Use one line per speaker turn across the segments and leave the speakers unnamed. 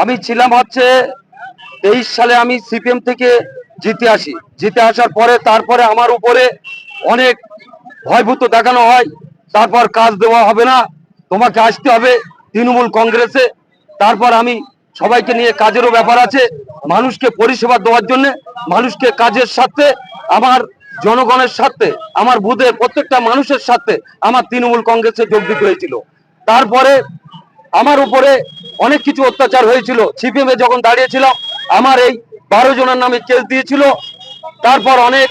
আমি ছিলাম হচ্ছে 23 সালে আমি সিপিএম থেকে জিতে আসার পরে তারপরে আমার উপরে অনেক ভয়ভূত দেখানো হয়। তারপর কাজ দেওয়া হবে না, তোমাকে আসতে হবে তৃণমূল কংগ্রেসে। তারপর আমি সবাইকে নিয়ে কাজেরও ব্যাপার আছে, মানুষকে পরিষেবা দেওয়ার জন্য, মানুষকে কাজের সাথে, আমার জনগণের সাথে, আমার বুথের প্রত্যেকটা মানুষের সাথে আমার তৃণমূল কংগ্রেসে যোগ দিতে হয়েছিল। তারপরে আমার উপরে অনেক কিছু অত্যাচার হয়েছিল। সিপিএম এ যখন দাঁড়িয়েছিলাম আমার এই 12 জনের নামে কেস দিয়েছিল। তারপর অনেক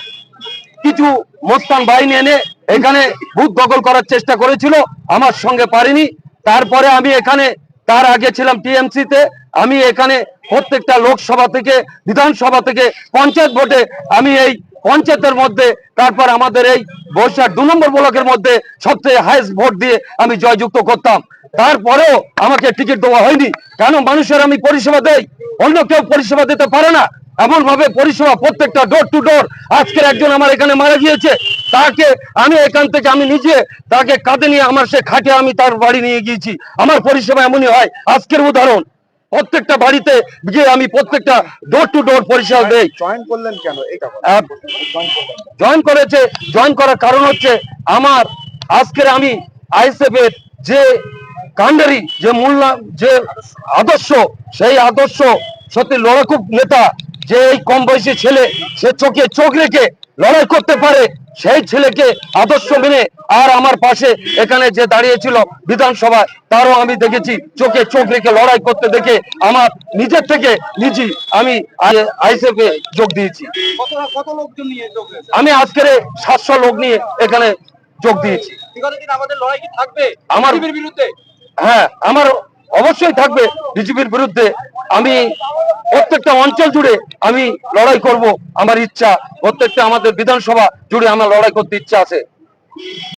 কিছু মোস্তান বাহিনী এনে এখানে বুথ দখল করার চেষ্টা করেছিল, আমার সঙ্গে পারিনি। তারপরে আমি এখানে, তার আগে ছিলাম টিএমসি তে, আমি এখানে প্রত্যেকটা লোকসভা থেকে, বিধানসভা থেকে, পঞ্চায়েত ভোটে আমি এই পঞ্চায়েতের মধ্যে, তারপর আমাদের এই বৈশাখ 2 নম্বর ব্লকের মধ্যে সবচেয়ে হাইয়েস্ট ভোট দিয়ে আমি জয়যুক্ত করতাম। তারপরেও আমাকে টিকিট দেওয়া হয়নি। কেন? মানুষের আমি পরিষেবা দেই, অন্য কেউ পরিষেবা দিতে পারে না। এমন ভাবে পরিষেবা প্রত্যেকটা ডোর টু ডোর। আজকের একজন আমার এখানে মারা গিয়েছে, তাকে আমি এখান থেকে আমি নিজে তাকে কাঁধে নিয়ে আমার সে খাটে আমি তার বাড়ি নিয়ে গিয়েছি। আমার পরিষেবা এমনই হয়। আজকের উদাহরণ, প্রত্যেকটা বাড়িতে গিয়ে আমি প্রত্যেকটা ডোর টু ডোর পরিষেবা দেই।
জয়েন করলেন কেন?
জয়েন করার কারণ হচ্ছে আমার আজকের আমি আইএসএফ এর যে কান্ডারি, যে যে আদর্শ, সেই আদর্শ সত্যি লড়াকু নেতা, যে এই কম বয়সী ছেলে, সে চোখে চোখ রেখে লড়াই করতে পারে, সেই ছেলেকে আদর্শ মেনে, আর আমার পাশে এখানে যে দাঁড়িয়েছিল বিধানসভায়, তারও আমি দেখেছি চোখে চোখ রেখে লড়াই করতে দেখে আমার নিজের থেকে নিজেই আমি আইএসএফ এ যোগ দিয়েছি। আমি আজকের 700 লোক নিয়ে এখানে যোগ দিয়েছি। আমার বিরুদ্ধে, হ্যাঁ, আমার অবশ্যই থাকবে বিজেপির বিরুদ্ধে। আমি প্রত্যেকটা অঞ্চল জুড়ে আমি লড়াই করব, আমার ইচ্ছা। প্রত্যেকটা আমাদের বিধানসভা জুড়ে আমার লড়াই করতে ইচ্ছা আছে।